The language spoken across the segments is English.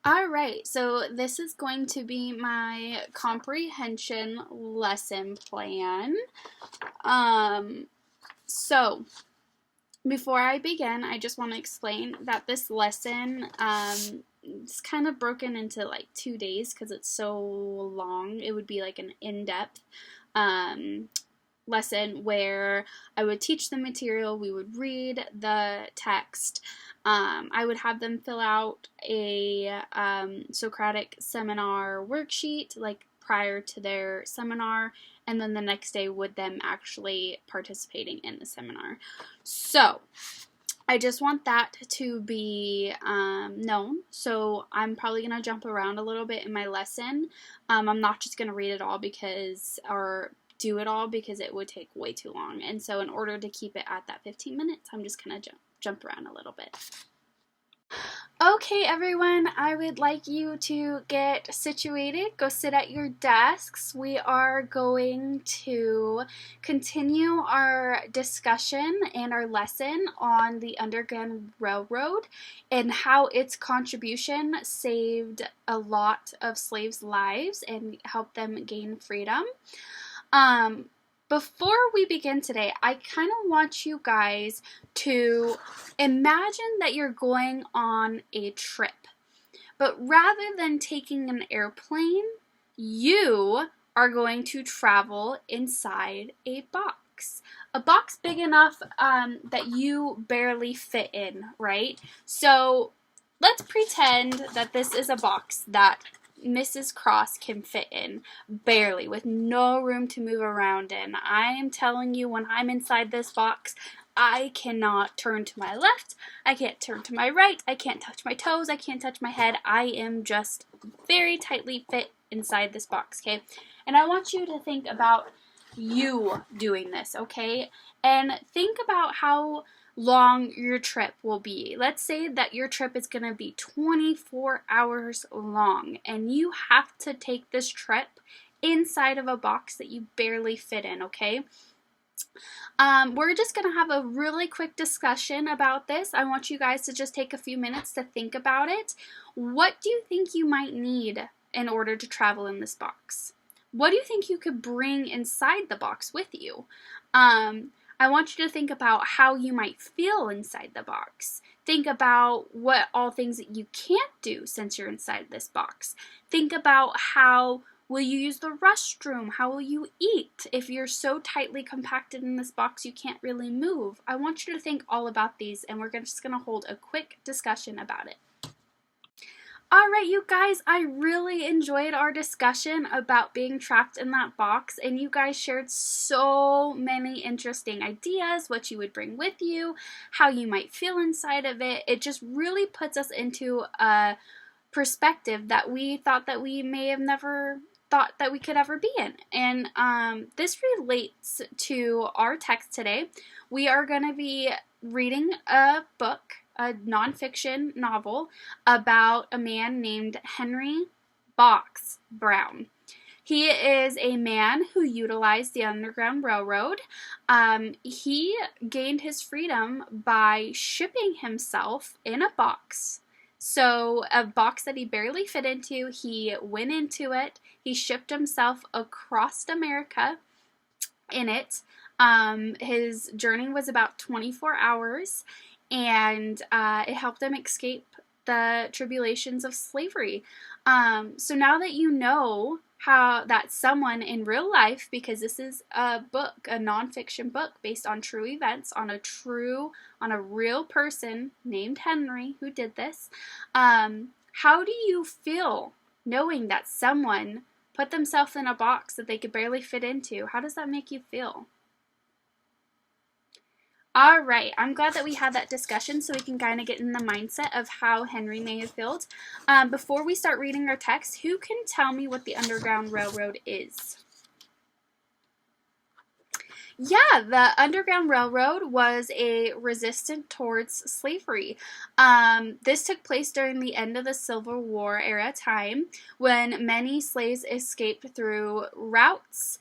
Alright, so this is going to be my comprehension lesson plan. So before I begin, I just want to explain that this lesson is kind of broken into like 2 days because it's so long. It would be like an in-depth lesson where I would teach the material, we would read the text, I would have them fill out a Socratic seminar worksheet like prior to their seminar, and then the next day with them actually participating in the seminar. So I just want that to be known, so I'm probably going to jump around a little bit in my lesson. I'm not just going to read it all or do it all because it would take way too long, and so in order to keep it at that 15 minutes, I'm just going to jump around a little bit. Okay, everyone, I would like you to get situated. Go sit at your desks. We are going to continue our discussion and our lesson on the Underground Railroad and how its contribution saved a lot of slaves' lives and helped them gain freedom. Before we begin today, I kind of want you guys to imagine that you're going on a trip. But rather than taking an airplane, you are going to travel inside a box. A box big enough that you barely fit in, right? So let's pretend that this is a box that Mrs. Cross can fit in, barely, with no room to move around in. I am telling you, when I'm inside this box, I cannot turn to my left, I can't turn to my right, I can't touch my toes, I can't touch my head. I am just very tightly fit inside this box, okay? And I want you to think about you doing this, okay? And think about how long your trip will be. Let's say that your trip is going to be 24 hours long and you have to take this trip inside of a box that you barely fit in, okay? We're just going to have a really quick discussion about this. I want you guys to just take a few minutes to think about it. What do you think you might need in order to travel in this box? What do you think you could bring inside the box with you? I want you to think about how you might feel inside the box. Think about what all things that you can't do since you're inside this box. Think about how will you use the restroom? How will you eat? If you're so tightly compacted in this box you can't really move. I want you to think all about these, and we're just going to hold a quick discussion about it. Alright, you guys, I really enjoyed our discussion about being trapped in that box, and you guys shared so many interesting ideas, what you would bring with you, how you might feel inside of it. It just really puts us into a perspective that we thought that we may have never thought that we could ever be in. And this relates to our text today. We are going to be reading a book, a nonfiction novel about a man named Henry Box Brown. He is a man who utilized the Underground Railroad. He gained his freedom by shipping himself in a box. So a box that he barely fit into, he went into it, he shipped himself across America in it. His journey was about 24 hours, and it helped him escape the tribulations of slavery. So now that you know how that someone in real life, because this is a book, a nonfiction book based on true events, on a real person named Henry who did this, how do you feel knowing that someone put themselves in a box that they could barely fit into? How does that make you feel? Alright, I'm glad that we had that discussion so we can kind of get in the mindset of how Henry may have felt. Before we start reading our text, who can tell me what the Underground Railroad is? Yeah, the Underground Railroad was a resistance towards slavery. This took place during the end of the Civil War era time when many slaves escaped through routes,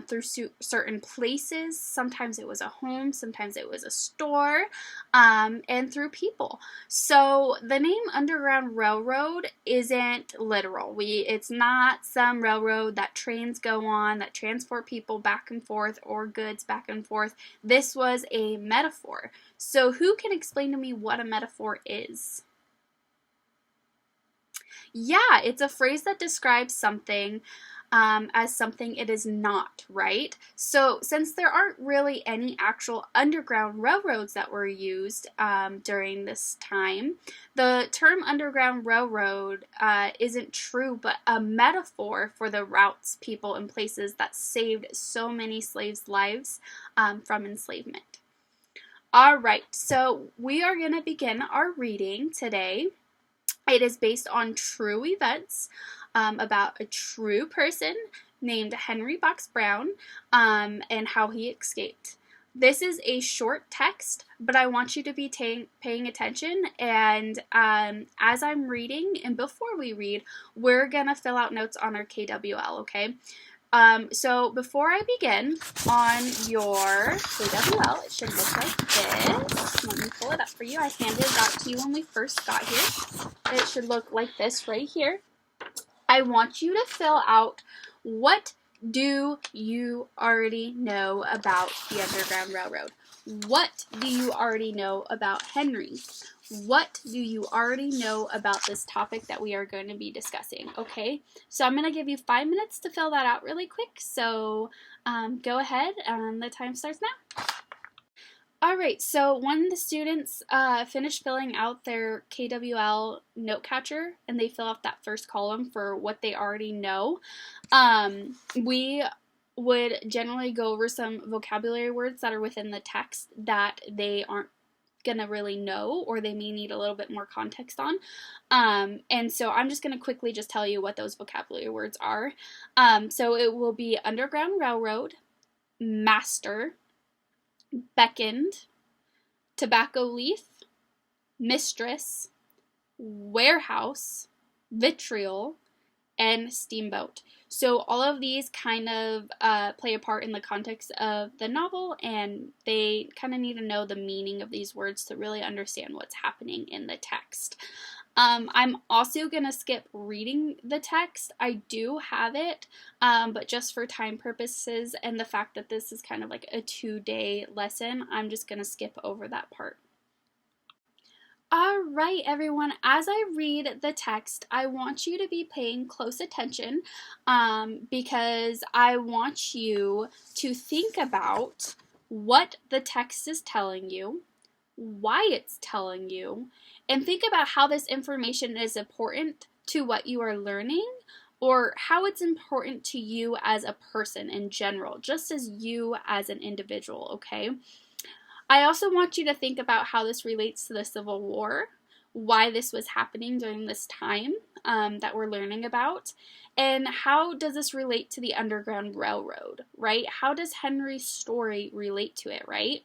through certain places. Sometimes it was a home, sometimes it was a store. and through people. So the name Underground Railroad isn't literal. It's not some railroad that trains go on that transport people back and forth or goods back and forth. This was a metaphor. So who can explain to me what a metaphor is? Yeah, it's a phrase that describes something as something it is not, right? So since there aren't really any actual underground railroads that were used during this time, the term Underground Railroad isn't true, but a metaphor for the routes, people, and places that saved so many slaves' lives from enslavement. All right, so we are going to begin our reading today. It is based on true events about a true person named Henry Box Brown and how he escaped. This is a short text, but I want you to be paying attention, and as I'm reading and before we read, we're going to fill out notes on our KWL, okay? So before I begin, on your KWL, it should look like this. Let me pull it up for you. I handed that to you when we first got here. It should look like this right here. I want you to fill out, what do you already know about the Underground Railroad? What do you already know about Henry? What do you already know about this topic that we are going to be discussing? Okay, so I'm going to give you 5 minutes to fill that out really quick. So go ahead, and the time starts now. All right, so when the students finish filling out their KWL note catcher and they fill out that first column for what they already know, we would generally go over some vocabulary words that are within the text that they aren't gonna really know, or they may need a little bit more context on. And so I'm just gonna quickly just tell you what those vocabulary words are. So it will be Underground Railroad, master, beckoned, tobacco leaf, mistress, warehouse, vitriol, and steamboat. So all of these kind of play a part in the context of the novel, and they kind of need to know the meaning of these words to really understand what's happening in the text. I'm also going to skip reading the text. I do have it, but just for time purposes and the fact that this is kind of like a 2-day lesson, I'm just going to skip over that part. All right, everyone, as I read the text, I want you to be paying close attention because I want you to think about what the text is telling you, why it's telling you, and think about how this information is important to what you are learning, or how it's important to you as a person in general, just as you as an individual, okay? I also want you to think about how this relates to the Civil War, why this was happening during this time that we're learning about, and how does this relate to the Underground Railroad, right? How does Henry's story relate to it, right?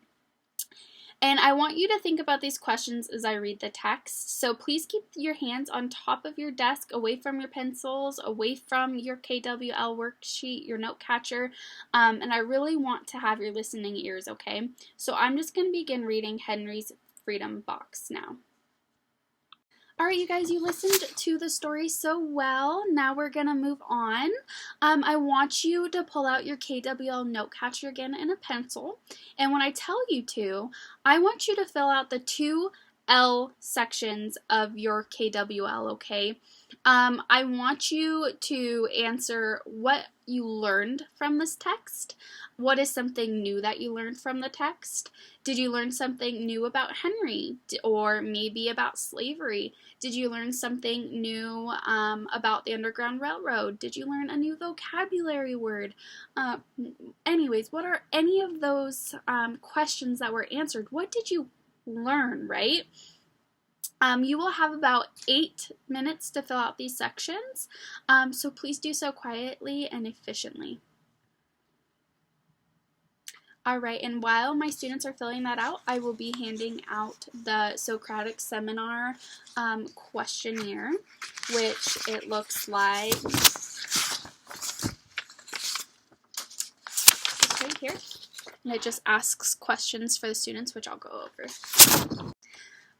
And I want you to think about these questions as I read the text. So please keep your hands on top of your desk, away from your pencils, away from your KWL worksheet, your note catcher. And I really want to have your listening ears, okay? So I'm just going to begin reading Henry's Freedom Box now. All right, you guys, you listened to the story so well. Now we're going to move on. I want you to pull out your KWL note catcher again and a pencil. And when I tell you to, I want you to fill out the 2L sections of your KWL, okay? I want you to answer what you learned from this text. What is something new that you learned from the text? Did you learn something new about Henry, or maybe about slavery? Did you learn something new about the Underground Railroad? Did you learn a new vocabulary word? Anyways, what are any of those questions that were answered? What did you learn, right? You will have about 8 minutes to fill out these sections, so please do so quietly and efficiently. All right, and while my students are filling that out, I will be handing out the Socratic Seminar questionnaire, which it looks like right here. And it just asks questions for the students, which I'll go over.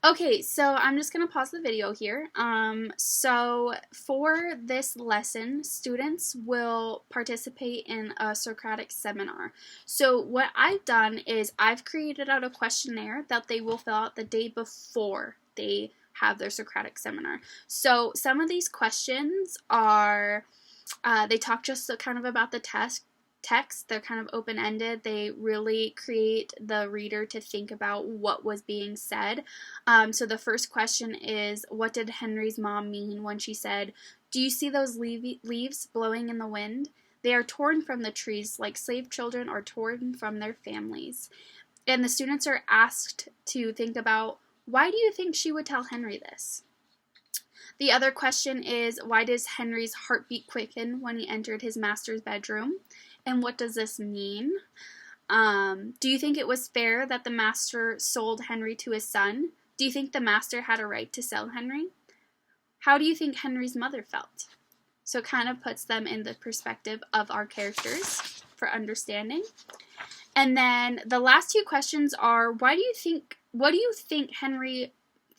Okay, so I'm just going to pause the video here. So for this lesson, students will participate in a Socratic seminar. So what I've done is I've created out a questionnaire that they will fill out the day before they have their Socratic seminar. So some of these questions are, they talk just kind of about the text. They're kind of open-ended. They really create the reader to think about what was being said. So the first question is, what did Henry's mom mean when she said, "Do you see those leaves blowing in the wind? They are torn from the trees like slave children are torn from their families." And the students are asked to think about, why do you think she would tell Henry this? The other question is, why does Henry's heartbeat quicken when he entered his master's bedroom? And what does this mean? Do you think it was fair that the master sold Henry to his son? Do you think the master had a right to sell Henry? How do you think Henry's mother felt? So it kind of puts them in the perspective of our characters for understanding. And then the last two questions are, what do you think Henry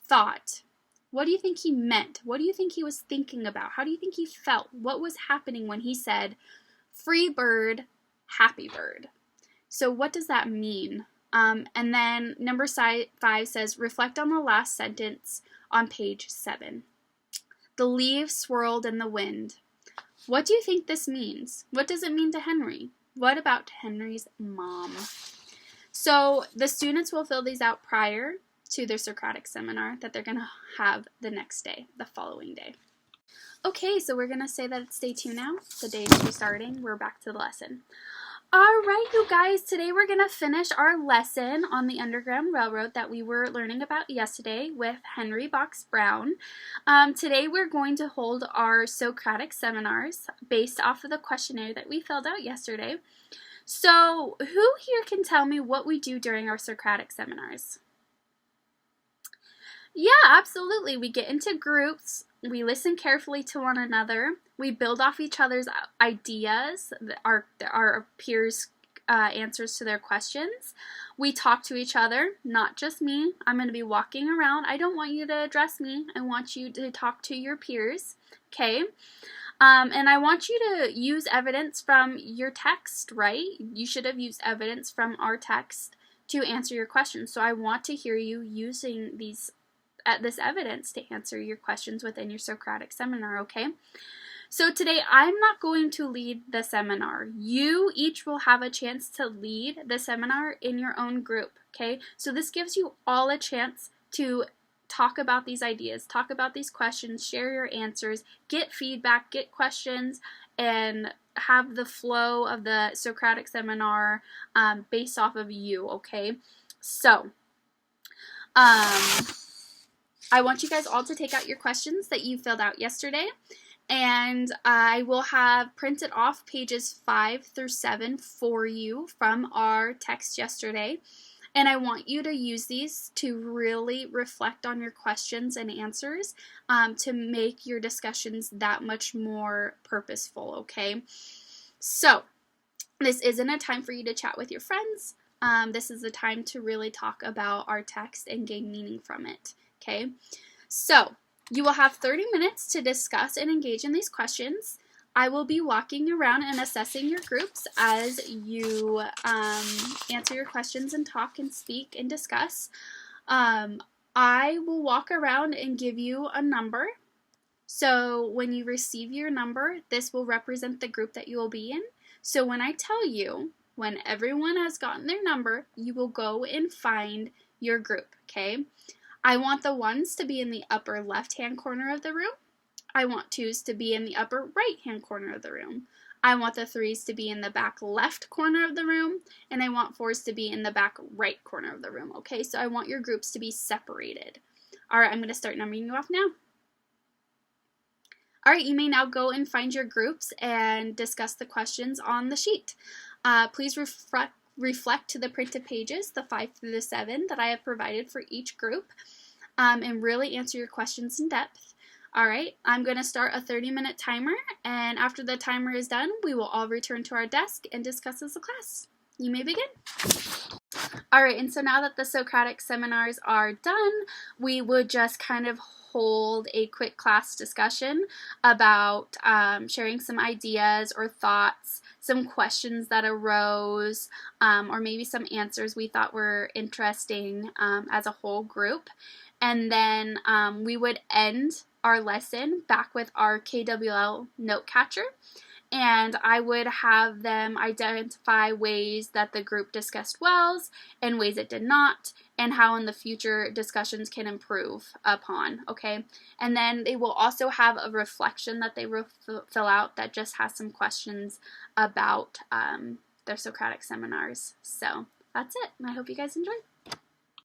thought? What do you think he meant? What do you think he was thinking about? How do you think he felt? What was happening when he said, "Free bird, happy bird"? So what does that mean? And then number 5 says, reflect on the last sentence on page 7. The leaves swirled in the wind. What do you think this means? What does it mean to Henry? What about Henry's mom? So the students will fill these out prior to their Socratic seminar that they're going to have the next day, the following day. Okay, so we're going to say that it's day 2 now. The day is restarting. We're back to the lesson. All right, you guys, today we're going to finish our lesson on the Underground Railroad that we were learning about yesterday with Henry Box Brown. Today we're going to hold our Socratic seminars based off of the questionnaire that we filled out yesterday. So who here can tell me what we do during our Socratic seminars? Yeah, absolutely. We get into groups. We listen carefully to one another. We build off each other's ideas, our peers' answers to their questions. We talk to each other, not just me. I'm going to be walking around. I don't want you to address me. I want you to talk to your peers, okay? And I want you to use evidence from your text, right? You should have used evidence from our text to answer your questions. So I want to hear you using this evidence to answer your questions within your Socratic seminar, okay? So today I'm not going to lead the seminar. You each will have a chance to lead the seminar in your own group, okay? So this gives you all a chance to talk about these ideas, talk about these questions, share your answers, get feedback, get questions, and have the flow of the Socratic seminar based off of you, okay? So, I want you guys all to take out your questions that you filled out yesterday, and I will have printed off pages 5 through 7 for you from our text yesterday, and I want you to use these to really reflect on your questions and answers to make your discussions that much more purposeful, okay? So, this isn't a time for you to chat with your friends. This is a time to really talk about our text and gain meaning from it. Okay, so you will have 30 minutes to discuss and engage in these questions. I will be walking around and assessing your groups as you answer your questions and talk and speak and discuss. I will walk around and give you a number. So when you receive your number, this will represent the group that you will be in. So when I tell you, when everyone has gotten their number, you will go and find your group, okay? I want the 1s to be in the upper left-hand corner of the room. I want 2s to be in the upper right-hand corner of the room. I want the 3s to be in the back left corner of the room. And I want 4s to be in the back right corner of the room, okay? So I want your groups to be separated. All right, I'm going to start numbering you off now. All right, you may now go and find your groups and discuss the questions on the sheet. Please reflect to the printed pages, the 5 through the 7 that I have provided for each group, and really answer your questions in depth. All right, I'm going to start a 30-minute timer, and after the timer is done, we will all return to our desk and discuss as a class. you may begin. All right, and so now that the Socratic seminars are done, we would just kind of hold a quick class discussion about sharing some ideas or thoughts, some questions that arose, or maybe some answers we thought were interesting as a whole group. And then we would end our lesson back with our KWL note catcher. And I would have them identify ways that the group discussed wells and ways it did not, and how in the future discussions can improve upon, okay? And then they will also have a reflection that they fill out that just has some questions about their Socratic seminars. So that's it, and I hope you guys enjoyed.